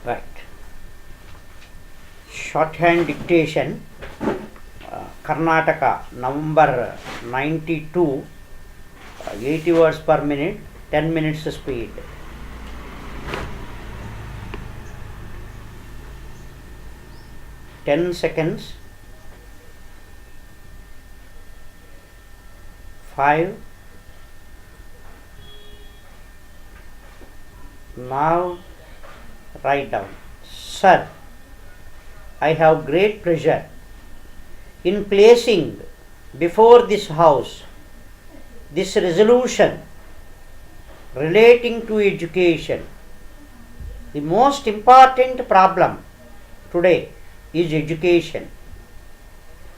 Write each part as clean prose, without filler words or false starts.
Right. Shorthand Dictation, Karnataka, November 92, 80 words per minute, 10 minutes speed. Ten seconds. 5. Now write down. Sir, I have great pleasure in placing before this house this resolution relating to education. The most important problem today is education.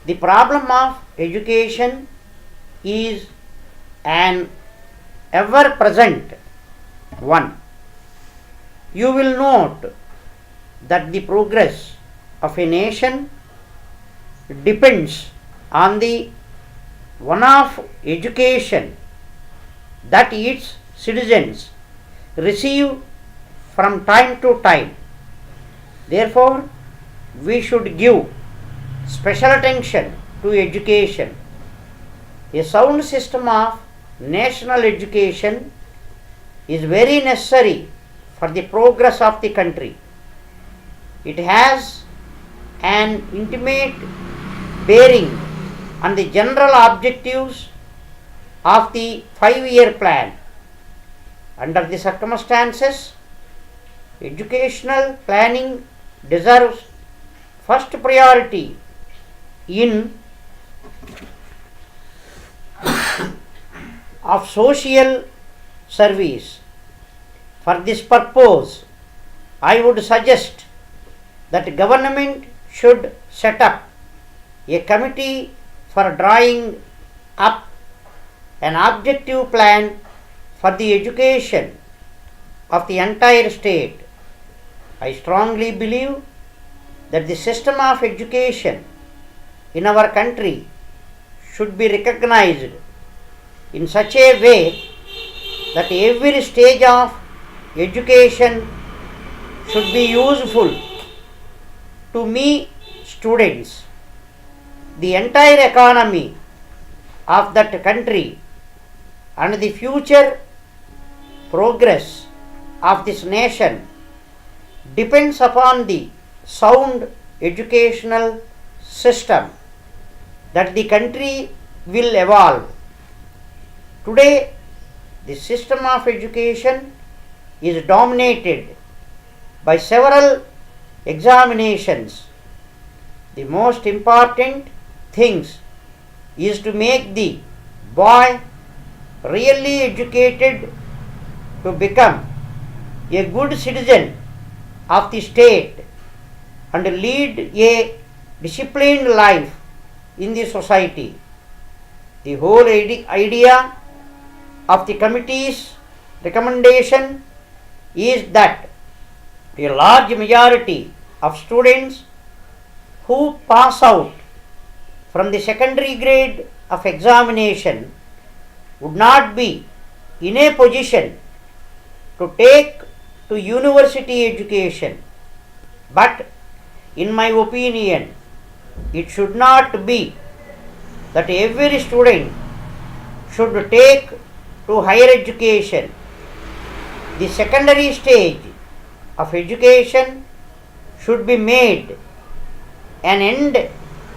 The problem of education is an ever-present one. You will note that the progress of a nation depends on the one of education that its citizens receive from time to time. Therefore, we should give special attention to education. A sound system of national education is very necessary for the progress of the country. It has an intimate bearing on the general objectives of the 5-year plan. Under the circumstances, educational planning deserves first priority in of social service. For this purpose, I would suggest that government should set up a committee for drawing up an objective plan for the education of the entire state. I strongly believe that the system of education in our country should be recognized in such a way that every stage of education should be useful to me students. The entire economy of that country and the future progress of this nation depends upon the sound educational system that the country will evolve. Today, the system of education is dominated by several examinations. The most important things is to make the boy really educated to become a good citizen of the state and lead a disciplined life in the society. The whole idea of the committee's recommendation is that a large majority of students who pass out from the secondary grade of examination would not be in a position to take to university education. But in my opinion, it should not be that every student should take to higher education. The secondary stage of education should be made an end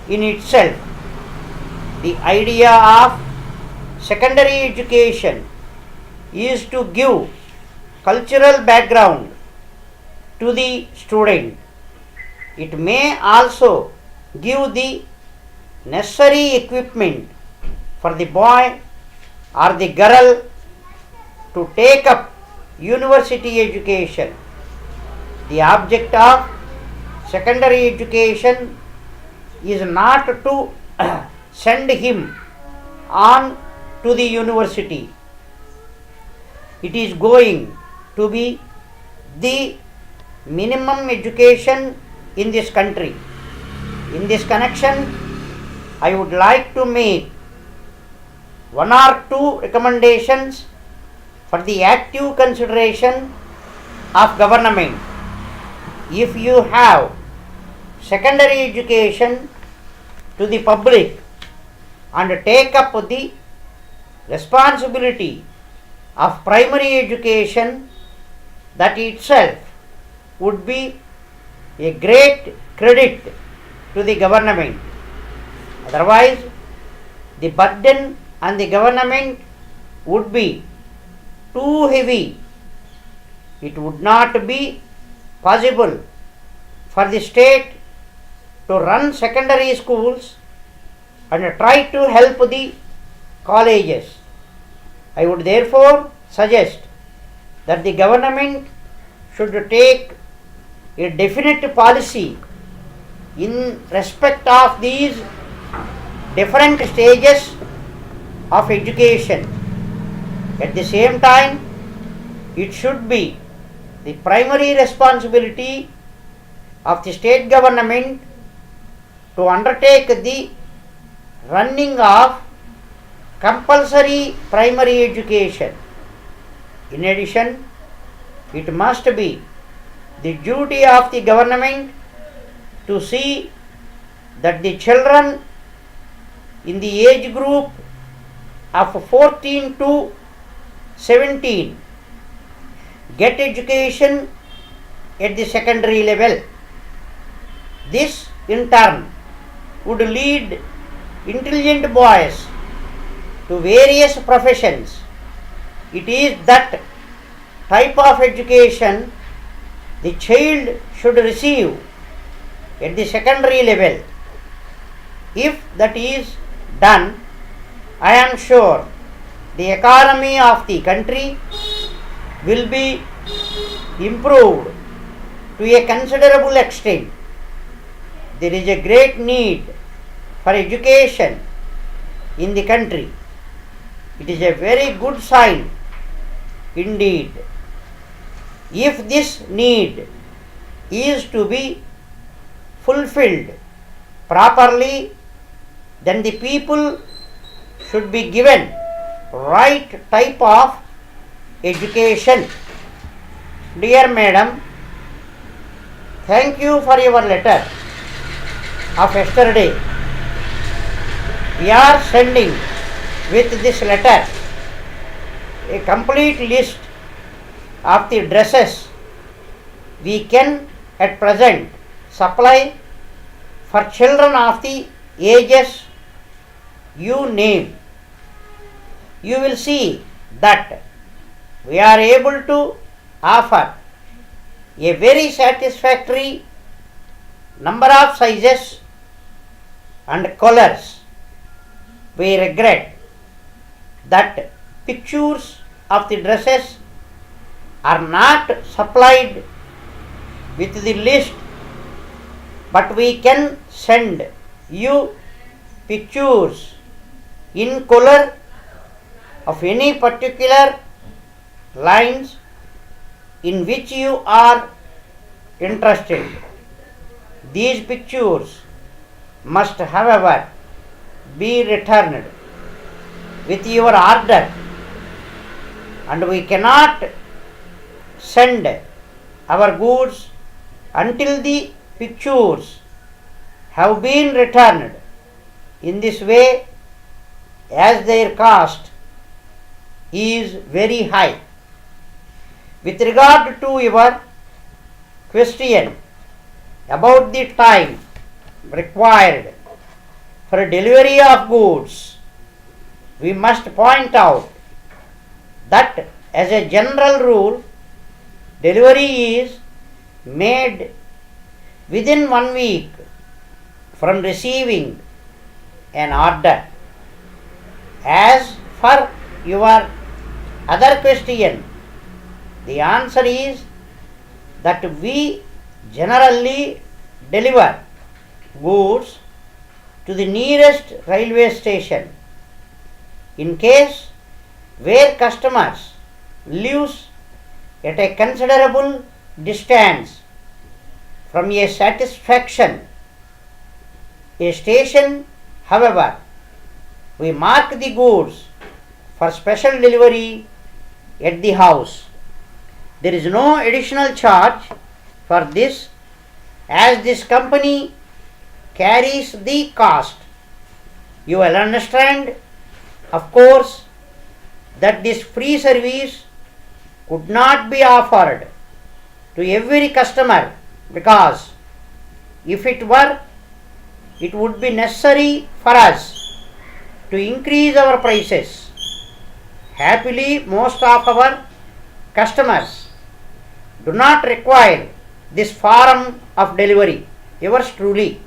in itself. The idea of secondary education is to give cultural background to the student. It may also give the necessary equipment for the boy or the girl to take up university education. The object of secondary education is not to send him on to the university. It is going to be the minimum education in this country. In this connection, I would like to make one or two recommendations for the active consideration of government. if you have secondary education to the public and take up the responsibility of primary education, that itself would be a great credit to the government. Otherwise, the burden on the government would be too heavy. It would not be possible for the state to run secondary schools and try to help the colleges. I would therefore suggest that the government should take a definite policy in respect of these different stages of education. At the same time, it should be the primary responsibility of the state government to undertake the running of compulsory primary education. In addition, it must be the duty of the government to see that the children in the age group of 14 to 17 get education at the secondary level. This in turn would lead intelligent boys to various professions. It is that type of education the child should receive at the secondary level. If that is done, I am sure the economy of the country will be improved to a considerable extent. There is a great need for education in the country. It is a very good sign indeed. If this need is to be fulfilled properly, then the people should be given right type of education. Dear Madam, thank you for your letter of yesterday. We are sending with this letter a complete list of the dresses we can at present supply for children of the ages you name. You will see that we are able to offer a very satisfactory number of sizes and colors. We regret that pictures of the dresses are not supplied with the list, but we can send you pictures in color of any particular lines in which you are interested. These pictures must, however, be returned with your order, and we cannot send our goods until the pictures have been returned. In this way, as their cost is very high. With regard to your question about the time required for delivery of goods, we must point out that as a general rule, delivery is made within 1 week from receiving an order. As for your other question, the answer is that we generally deliver goods to the nearest railway station. In case where customers lives at a considerable distance from a satisfaction a station, however, we mark the goods for special delivery at the house. There is no additional charge for this as this company carries the cost. You will understand, of course, that this free service could not be offered to every customer, because if it were, it would be necessary for us to increase our prices. Happily, most of our customers do not require this form of delivery. Yours truly.